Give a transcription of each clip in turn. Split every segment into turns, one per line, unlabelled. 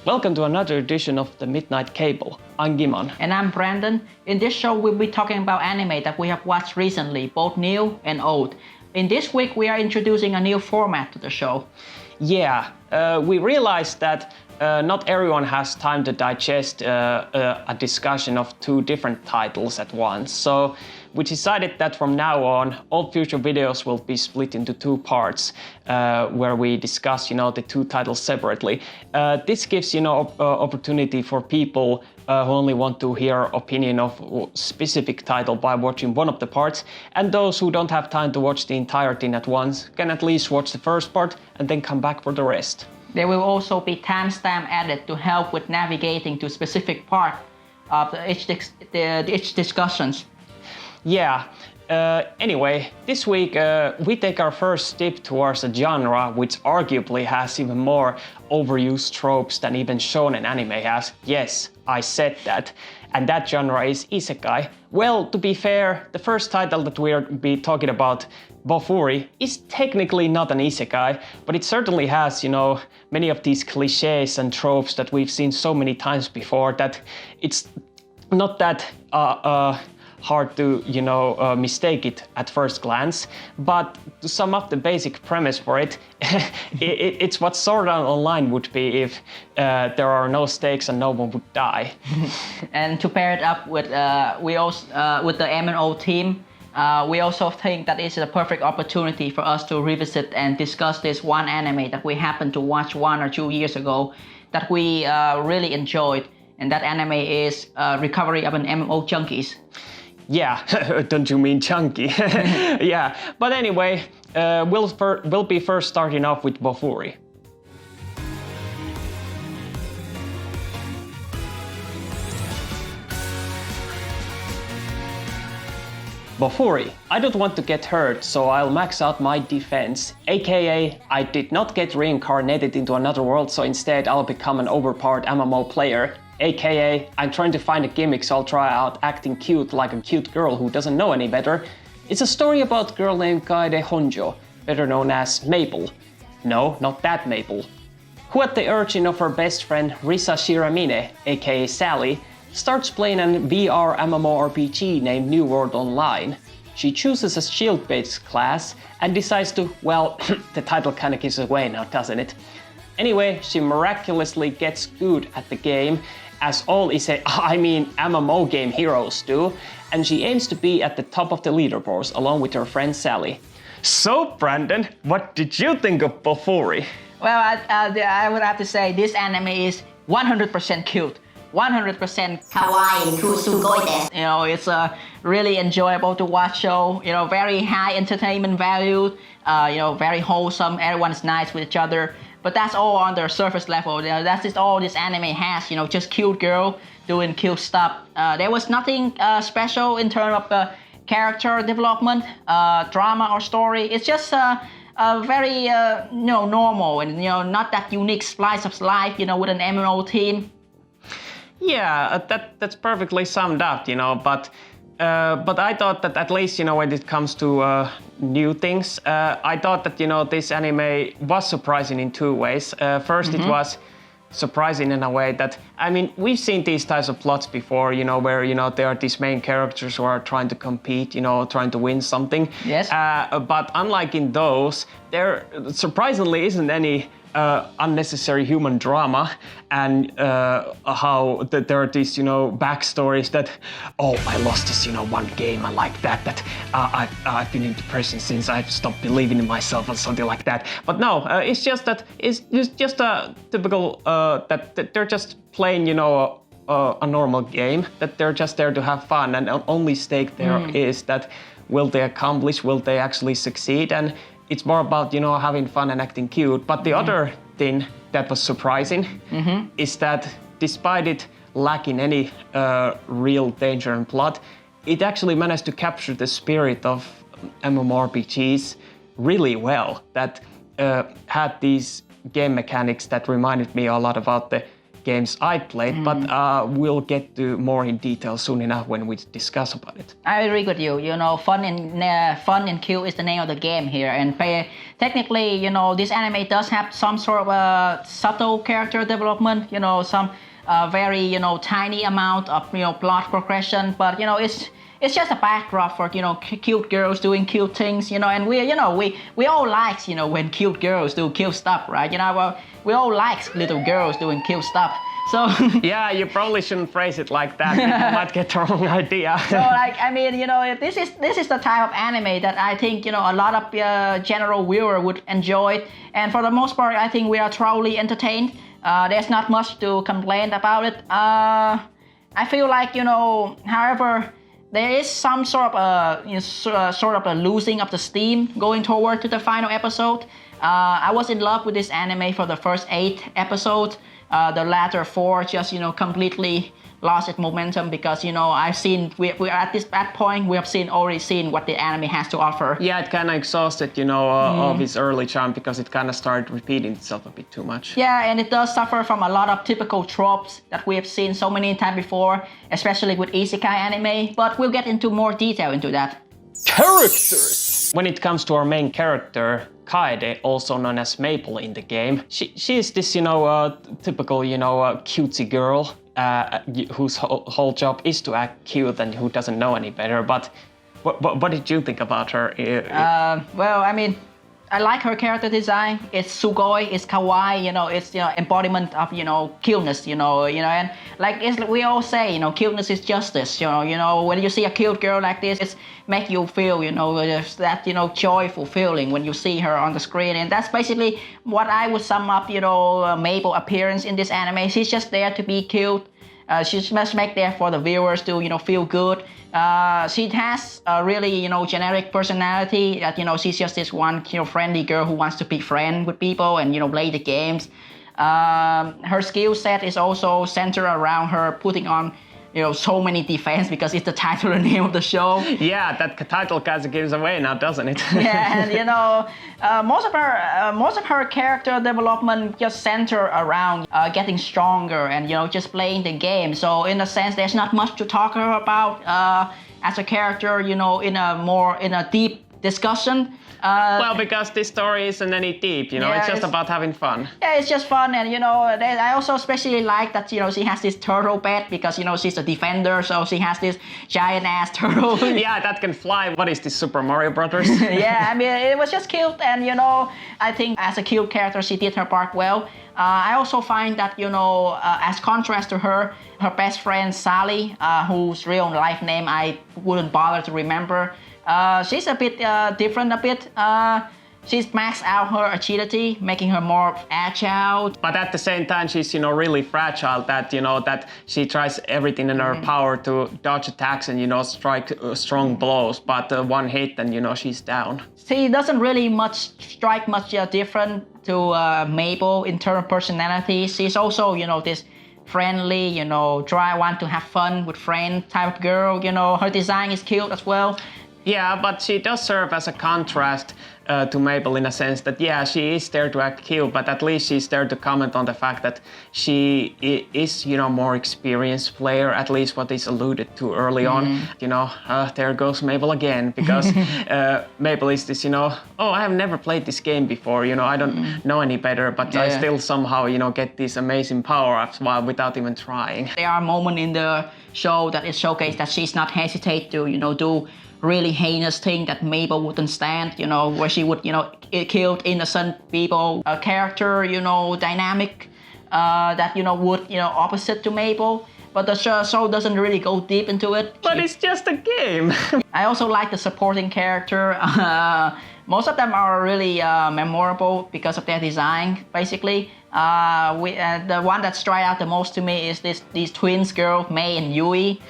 Welcome to another edition of the Midnight Cable. I'm Giman.
And I'm Brandon. In this show, we'll be talking about anime that we have watched recently, both new and old. In this week, we are introducing a new format to the show.
Yeah, we realized that not everyone has time to digest a discussion of two different titles at once. So we decided that from now on, all future videos will be split into two parts where we discuss, the two titles separately. This gives, opportunity for people who only want to hear opinion of a specific title by watching one of the parts, and those who don't have time to watch the entire thing at once can at least watch the first part and then come back for the rest.
There will also be timestamp added to help with navigating to specific part of each discussions.
Yeah. Anyway, this week we take our first step towards a genre which arguably has even more overused tropes than even shonen anime has. Yes, I said that. And that genre is isekai. Well, to be fair, the first title that we'll be talking about, BOFURI, is technically not an isekai, but it certainly has, many of these cliches and tropes that we've seen so many times before that it's not that hard to, mistake it at first glance. But to sum up the basic premise for it, it's what Sword Art Online would be if there are no stakes and no one would die.
And to pair it up with with the MMO team, we also think that this is a perfect opportunity for us to revisit and discuss this one anime that we happened to watch 1 or 2 years ago that we really enjoyed. And that anime is Recovery of an MMO Junkies.
Yeah, don't you mean chunky? Yeah, but anyway, we'll be first starting off with BOFURI. BOFURI. I don't want to get hurt, so I'll max out my defense. AKA, I did not get reincarnated into another world, so instead I'll become an overpowered MMO player. AKA, I'm trying to find a gimmick, so I'll try out acting cute like a cute girl who doesn't know any better. It's a story about a girl named Kaede Honjo, better known as Maple. No, not that Maple. Who at the urging of her best friend Risa Shiramine, aka Sally, starts playing an VR MMORPG named New World Online. She chooses a shield-based class and decides to, well, the title kinda gives away now, doesn't it? Anyway, she miraculously gets good at the game, as all MMO game heroes do, and she aims to be at the top of the leaderboards along with her friend Sally. So, Brandon, what did you think of BOFURI?
Well, I would have to say this anime is 100% cute. 100%
kawaii kusugoide.
It's a really enjoyable to watch show. Very high entertainment value. Very wholesome. Everyone's nice with each other. But that's all on the surface level. That's just all this anime has. Just cute girl doing cute stuff. There was nothing special in terms of character development, drama or story. It's just very normal and not that unique slice of life. With an MMO team.
Yeah, that's perfectly summed up, but I thought that at least, when it comes to new things, I thought that, this anime was surprising in two ways. First, It was surprising in a way that, we've seen these types of plots before, where, there are these main characters who are trying to compete, trying to win something.
Yes.
But unlike in those, there surprisingly isn't any unnecessary human drama, and how there are these, backstories that, oh, I lost this, one game, and like that I've been in depression since I've stopped believing in myself, or something like that. But no, it's just that it's just a typical that they're just playing, a normal game, that they're just there to have fun, and the only stake there is that will they accomplish, will they actually succeed, and it's more about, having fun and acting cute. But the other thing that was surprising is that despite it lacking any real danger and plot, it actually managed to capture the spirit of MMORPGs really well. That had these game mechanics that reminded me a lot about the games I played, but we'll get to more in detail soon enough when we discuss about it.
I agree with you. You know, fun and cute is the name of the game here, and technically, you know, this anime does have some sort of subtle character development. You know, some very, you know, tiny amount of, you know, plot progression, but you know, it's just a backdrop for, you know, cute girls doing cute things, you know, and we all like, you know, when cute girls do cute stuff, right? You know, well, we all like little girls doing cute stuff. So
yeah, you probably shouldn't phrase it like that. People might get the wrong idea.
So like, I mean, you know, this is the type of anime that I think, you know, a lot of general viewer would enjoy, and for the most part, I think we are thoroughly entertained. There's not much to complain about it. I feel like, you know, however, there is some sort of a losing of the steam going toward to the final episode. I was in love with this anime for the first 8 episodes. The latter 4 just, you know, completely lost its momentum because, you know, we're at that point we have already seen what the anime has to offer.
Yeah, it kind of exhausted, you know, of its early charm because it kind of started repeating itself a bit too much.
Yeah, and it does suffer from a lot of typical tropes that we have seen so many times before, especially with isekai anime, but we'll get into more detail into that.
Characters! When it comes to our main character, Kaede, also known as Maple in the game, she is this, you know, typical, you know, cutesy girl whose whole job is to act cute and who doesn't know any better. But what did you think about her?
Well, I mean, I like her character design. It's sugoi, it's kawaii, you know, it's, you know, embodiment of, you know, cuteness, you know, and like we all say, you know, cuteness is justice, you know, when you see a cute girl like this, it's make you feel, you know, that, you know, joyful feeling when you see her on the screen, and that's basically what I would sum up, you know, Mabel appearance in this anime. She's just there to be cute. She's just make there for the viewers to, you know, feel good. She has a really, you know, generic personality that, you know, she's just this one, you know, friendly girl who wants to be friend with people and, you know, play the games. Her skill set is also centered around her putting on, you know, so many defense because it's the title and name of the show.
Yeah, that title kind of gives away now, doesn't it?
Yeah, and you know, most of her character development just center around getting stronger and, you know, just playing the game. So in a sense, there's not much to talk about as a character, you know, in a deep discussion.
Well, because this story isn't any deep, you know,
yeah,
it's just about having fun.
Yeah, it's just fun, and you know, I also especially like that, you know, she has this turtle pet because, you know, she's a defender, so she has this giant ass turtle.
Yeah, that can fly. What is this, Super Mario Brothers?
Yeah, I mean, it was just cute, and you know, I think as a cute character, she did her part well. I also find that, you know, as contrast to her best friend Sally, whose real life name I wouldn't bother to remember. She's a bit different a bit. She's maxed out her agility, making her more agile.
But at the same time, she's, you know, really fragile that, you know, that she tries everything in her power to dodge attacks and, you know, strike strong blows. But one hit and, you know, she's down.
She doesn't really strike much different to Mabel in terms of personality. She's also, you know, this friendly, you know, want to have fun with friends type of girl. You know, her design is cute as well.
Yeah, but she does serve as a contrast to Mabel in a sense that, yeah, she is there to act cute, but at least she's there to comment on the fact that she is, you know, more experienced player, at least what is alluded to early on. You know, there goes Mabel again, because Mabel is this, you know, oh, I have never played this game before, you know, I don't know any better, but I still somehow, you know, get these amazing power-ups without even trying. There
are moments in the show that is showcased that she's not hesitate to, you know, do really heinous thing that Mabel wouldn't stand, you know, where she would, you know, kill innocent people. A character, you know, dynamic that, you know, would, you know, opposite to Mabel. But the show doesn't really go deep into it.
But it's just a game.
I also like the supporting character. Most of them are really memorable because of their design, basically. The one that strike out the most to me is these twins girl, May and Yui,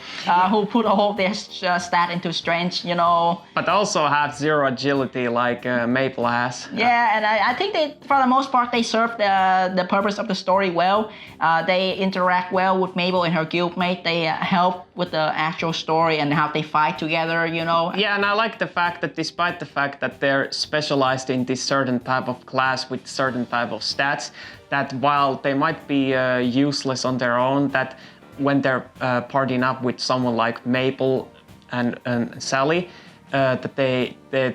who put all their stat into strength, you know.
But also have zero agility like Maple has.
Yeah, and I think they, for the most part, they serve the purpose of the story well. They interact well with Mabel and her guildmate. They help with the actual story and how they fight together, you know.
Yeah, and I like the fact that despite the fact that they're specialized in this certain type of class with certain type of stats, that while they might be useless on their own, that when they're partying up with someone like Maple and Sally, that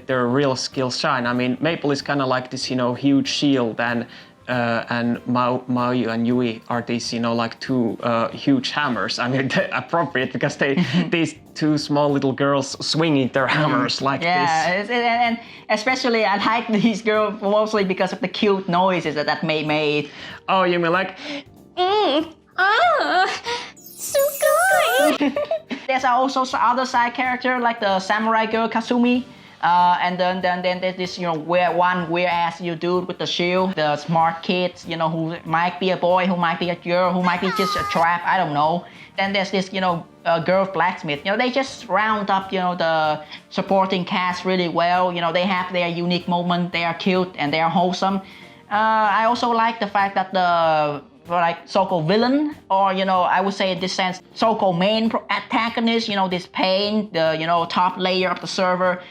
their real skills shine. I mean, Maple is kind of like this, you know, huge shield, and Mayu and Yui are these, you know, like two huge hammers. I mean, they're appropriate because these two small little girls swinging their hammers like this.
Yeah, and especially I like these girls mostly because of the cute noises that they made.
Oh, you mean like?
Sugoi!
There's also other side character like the samurai girl Kasumi. And then there's this, you know, weird-ass dude with the shield, the smart kids, you know, who might be a boy, who might be a girl, who might be just a trap, I don't know. Then there's this, you know, girl blacksmith. You know, they just round up, you know, the supporting cast really well. You know, they have their unique moment, they are cute and they are wholesome. I also like the fact that the so-called villain, or, you know, I would say in this sense, so-called main antagonist, you know, this Pain, the, you know, top layer of the server.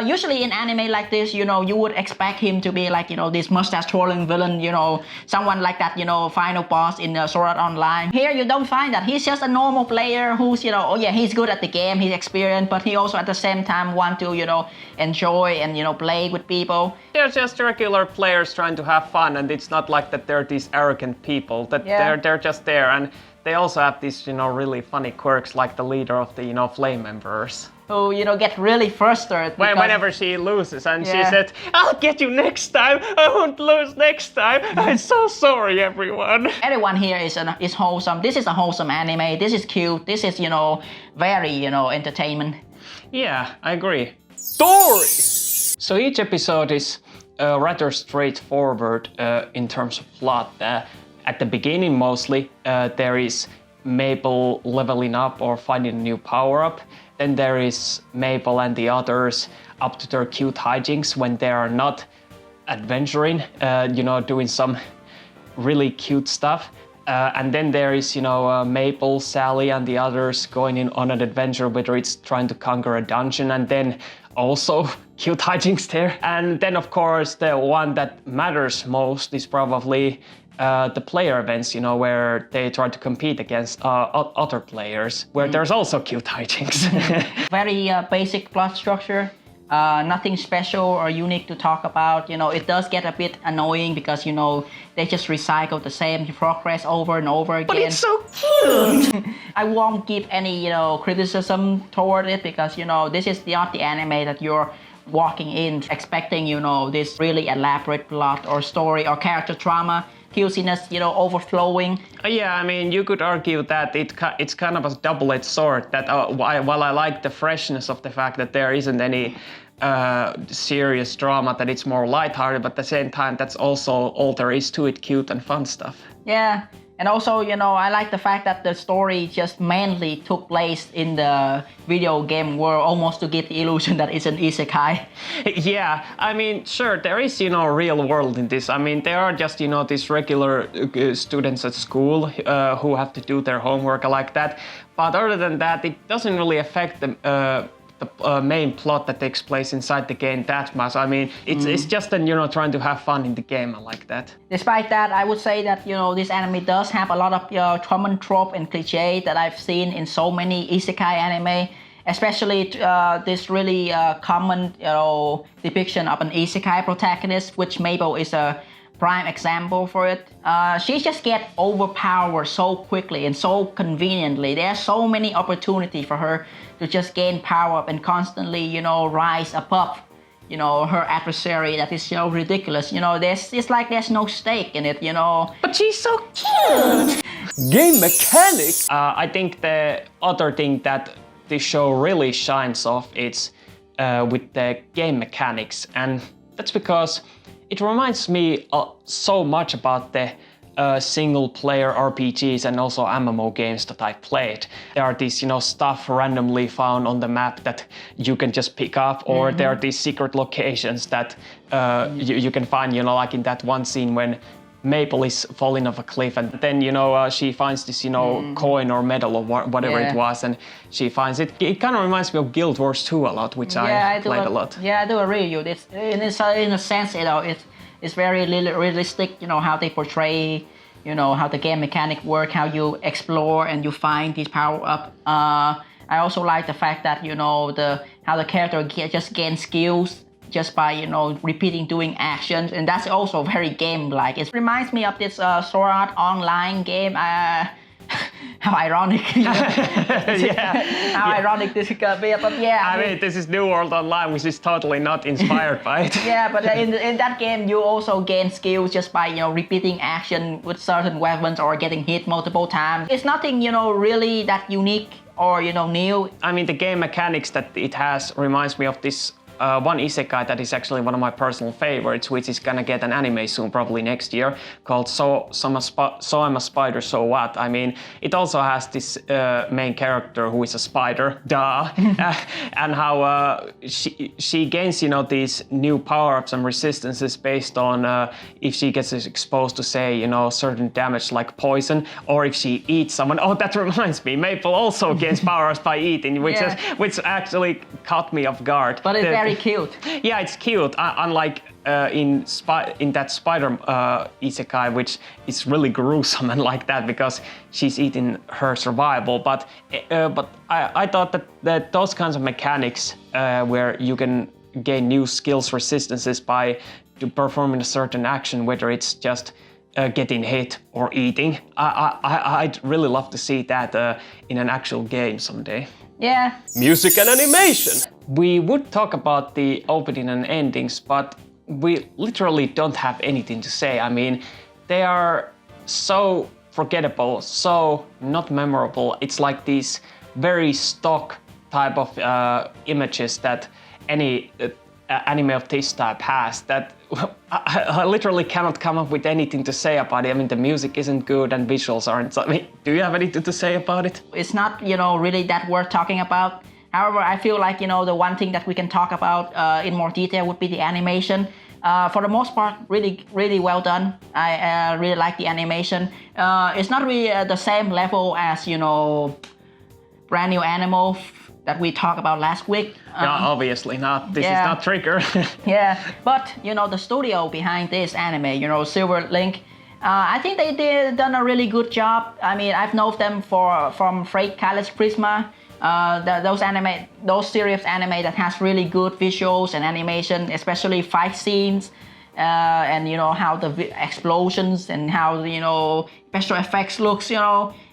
Usually in anime like this, you know, you would expect him to be like, you know, this mustache-twirling villain, you know, someone like that, you know, final boss in Sword Art Online. Here you don't find that. He's just a normal player who's, you know, oh yeah, he's good at the game, he's experienced, but he also at the same time want to, you know, enjoy and, you know, play with people.
They're just regular players trying to have fun, and it's not like that they're these arrogant people. That they're just there, and they also have these, you know, really funny quirks like the leader of the, you know, Flame Embers.
Who, you know, get really frustrated
whenever she loses, and she said, "I'll get you next time. I won't lose next time. I'm so sorry, everyone."
Everyone here is wholesome. This is a wholesome anime. This is cute. This is, you know, very, you know, entertainment.
Yeah, I agree. Story. So each episode is rather straightforward in terms of plot. At the beginning, mostly there is Maple leveling up or finding a new power-up. Then there is Maple and the others up to their cute hijinks when they are not adventuring, you know, doing some really cute stuff. And then there is, you know, Maple, Sally, and the others going on an adventure, whether it's trying to conquer a dungeon, and then also cute hijinks there. And then, of course, the one that matters most is probably the player events, you know, where they try to compete against other players, where there's also cute hijinks.
Very basic plot structure. Nothing special or unique to talk about. You know, it does get a bit annoying because, you know, they just recycle the same progress over and over again.
But it's so cute!
I won't give any, you know, criticism toward it because, you know, this is not the anime that you're walking in expecting, you know, this really elaborate plot or story or character drama. Cuteness, you know, overflowing.
Yeah, I mean, you could argue that it's kind of a double-edged sword. That while I like the freshness of the fact that there isn't any serious drama, that it's more lighthearted, but at the same time, that's also all there is to it, cute and fun stuff.
Yeah. And also, you know, I like the fact that the story just mainly took place in the video game world, almost to give the illusion that it's an isekai.
Yeah, I mean, sure, there is, you know, real world in this. I mean, there are just, you know, these regular students at school who have to do their homework like that. But other than that, it doesn't really affect the main plot that takes place inside the game that much. I mean, it's just, you know, trying to have fun in the game like that.
Despite that, I would say that, you know, this anime does have a lot of common trope and cliche that I've seen in so many isekai anime, especially this really common, you know, depiction of an isekai protagonist, which Maple is a prime example for it. She just gets overpowered so quickly and so conveniently. There are so many opportunities for her to just gain power up and constantly, you know, rise above, you know, her adversary. That is so ridiculous. You know, it's like there's no stake in it, you know.
But she's so cute! Game mechanics! I think the other thing that this show really shines off is with the game mechanics, and that's because it reminds me so much about the single-player RPGs and also MMO games that I played. There are these, you know, stuff randomly found on the map that you can just pick up, or there are these secret locations that you can find, you know, like in that one scene when Maple is falling off a cliff, and then she finds this coin or medal or whatever it was, and she finds it. It kind of reminds me of Guild Wars 2 a lot, which I played a lot.
Yeah, I do agree with you. It's in a sense, it's very realistic. How they portray, how the game mechanic work, how you explore and you find these power up. I also like the fact that how the character just gains skills just by repeating doing actions, and that's also very game-like. It reminds me of this Sword Art Online game. How ironic! Ironic this could be, but yeah.
I mean, this is New World Online, which is totally not inspired by it.
Yeah, but in that game, you also gain skills just by repeating action with certain weapons or getting hit multiple times. It's nothing really that unique or new.
I mean, the game mechanics that it has reminds me of this one isekai that is actually one of my personal favorites, which is gonna get an anime soon, probably next year, called So I'm a Spider, So What? I mean, it also has this main character who is a spider, and how she gains, these new power-ups and resistances based on if she gets exposed to, say, certain damage like poison, or if she eats someone. Oh, that reminds me, Maple also gains power-ups by eating, which actually caught me off guard.
But it's very cute.
Yeah, it's cute. Unlike in that spider isekai, which is really gruesome and like that because she's eating her survival. But I thought that those kinds of mechanics where you can gain new skills resistances by performing a certain action, whether it's just getting hit or eating, I'd really love to see that in an actual game someday.
Yeah.
Music and animation. We would talk about the opening and endings, but we literally don't have anything to say. I mean, they are so forgettable, so not memorable. It's like these very stock type of images that any anime of this type has, that I literally cannot come up with anything to say about it. I mean, the music isn't good and visuals aren't. I mean, do you have anything to say about it?
It's not, really that worth talking about. However, I feel like, the one thing that we can talk about in more detail would be the animation. For the most part, really, really well done. I really like the animation. It's not really the same level as, brand new Animal that we talked about last week.
No, obviously not. This is not Trigger.
Yeah, but the studio behind this anime, Silver Link, I think they done a really good job. I mean, I've known them from Freight College Prisma. Those series of anime that has really good visuals and animation, especially fight scenes, and how the explosions and how the special effects looks.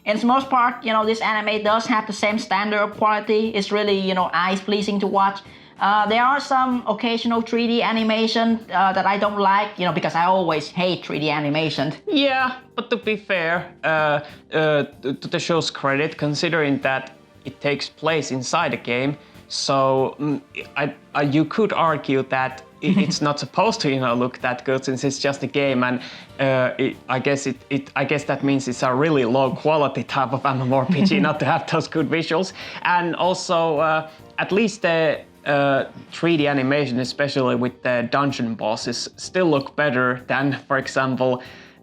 In the most part, this anime does have the same standard of quality. It's really eyes pleasing to watch. There are some occasional 3D animation that I don't like, because I always hate 3D animation.
Yeah, but to be fair, to the show's credit, considering that it takes place inside a game, so you could argue that it's not supposed to look that good since it's just a game, and I guess that means it's a really low quality type of MMORPG not to have those good visuals. And also at least the 3D animation, especially with the dungeon bosses, still look better than, for example,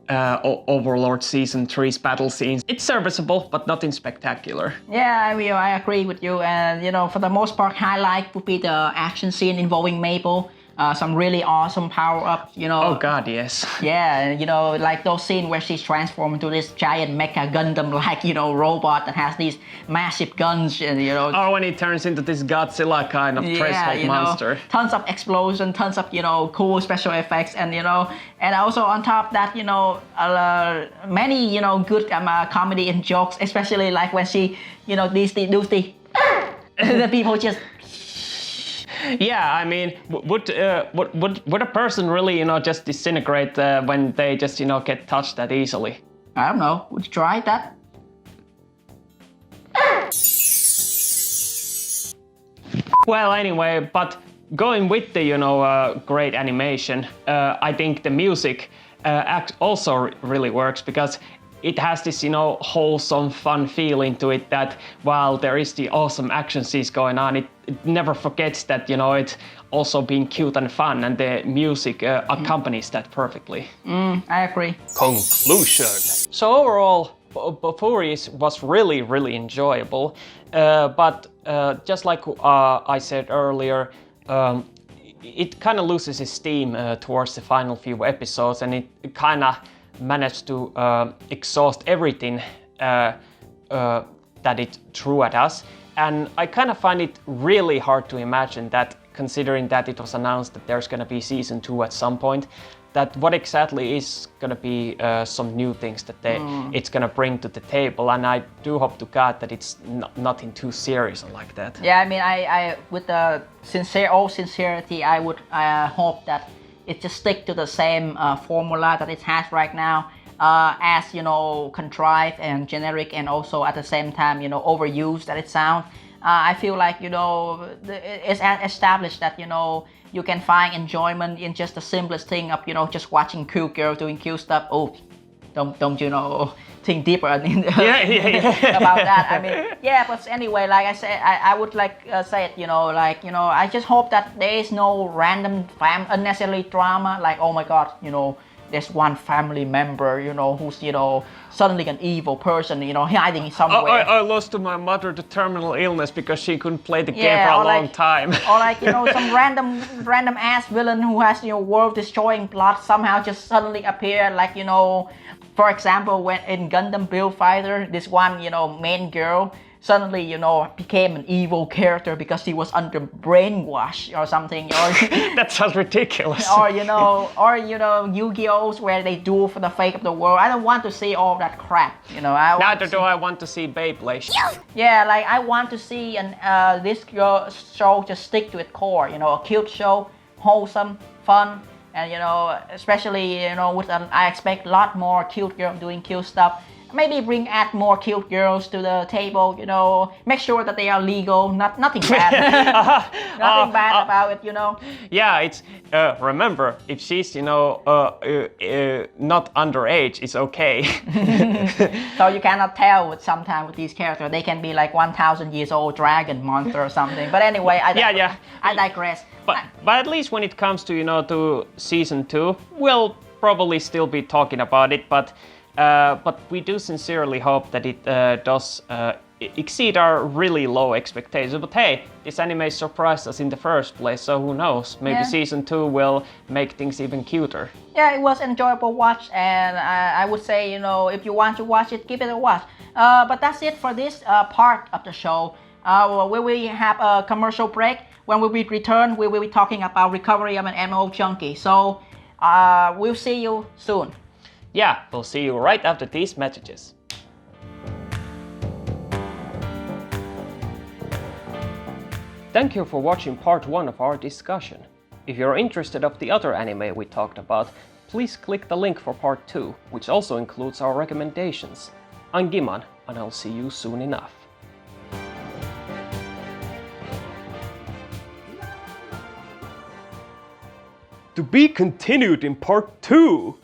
Overlord Season 3's battle scenes. It's serviceable, but nothing spectacular.
Yeah, I agree with you. And for the most part, highlight would be the action scene involving Maple. Some really awesome power-ups,
Oh god, yes.
Yeah, like those scenes where she's transformed into this giant mecha Gundam-like, robot that has these massive guns, and
Oh, when he turns into this Godzilla kind of threshold monster.
Tons of explosion, tons of cool special effects, and and also on top of that, many good comedy and jokes, especially like when she the people just.
Yeah, I mean, would a person really, just disintegrate when they just, get touched that easily?
I don't know. Would you try that?
Well, anyway, but going with the, great animation, I think the music also really works because it has this, you know, wholesome, fun feeling to it that while there is the awesome action scenes going on, it never forgets that, you know, it's also being cute and fun, and the music accompanies that perfectly.
I agree.
Conclusion. So overall, BOFURI was really, really enjoyable, but just like I said earlier, it kind of loses its steam towards the final few episodes, and it kind of managed to exhaust everything that it threw at us. And I kind of find it really hard to imagine that, considering that it was announced that there's going to be season 2 at some point, that what exactly is going to be some new things that it's going to bring to the table. And I do hope to God that it's nothing too serious or like that.
Yeah, I mean, I with the sincerity, I would hope that it just stick to the same formula that it has right now, as, you know, contrived and generic, and also at the same time, you know, overused that it sounds. I feel like, you know, it's established that, you know, you can find enjoyment in just the simplest thing of, you know, just watching cute girls doing cute stuff. Oh, don't you know, think deeper about that. I mean, yeah, but anyway, like I said, I would like say it, you know, like, you know, I just hope that there is no random unnecessary drama, like, oh my God, you know, there's one family member, you know, who's, you know, suddenly an evil person, you know, hiding somewhere.
I lost to my mother to terminal illness because she couldn't play the game for a long time.
Or like, you know, some random ass villain who has, you know, world destroying plot somehow just suddenly appear, like, you know, for example, when in Gundam Build Fighter, this one, you know, main girl suddenly, you know, became an evil character because he was under brainwash or something. Or
that sounds ridiculous.
Or you know, Yu-Gi-Oh's where they duel for the fate of the world. I don't want to see all that crap. You know,
neither do I want to see Beyblade.
Yeah, like I want to see this show just stick to its core. You know, a cute show, wholesome, fun, and, you know, especially, you know, with I expect a lot more cute girls doing cute stuff. Maybe add more cute girls to the table, you know, make sure that they are legal, nothing bad. Nothing bad about it, you know.
Yeah, it's, remember, if she's, you know, not underage, it's okay.
So you cannot tell sometimes with these characters, they can be like 1,000 years old dragon monster or something. But anyway, I digress.
But at least when it comes to, you know, to season 2, we'll probably still be talking about it, but we do sincerely hope that it does exceed our really low expectations. But hey, this anime surprised us in the first place, so who knows? Maybe season 2 will make things even cuter.
Yeah, it was enjoyable watch, and I would say, you know, if you want to watch it, give it a watch. But that's it for this part of the show. We will have a commercial break. When we return, we will be talking about recovery of an MMO Junkie. So we'll see you soon.
Yeah, we'll see you right after these messages. Thank you for watching part 1 of our discussion. If you're interested of the other anime we talked about, please click the link for part 2, which also includes our recommendations. I'm Giman, and I'll see you soon enough. To be continued in part 2!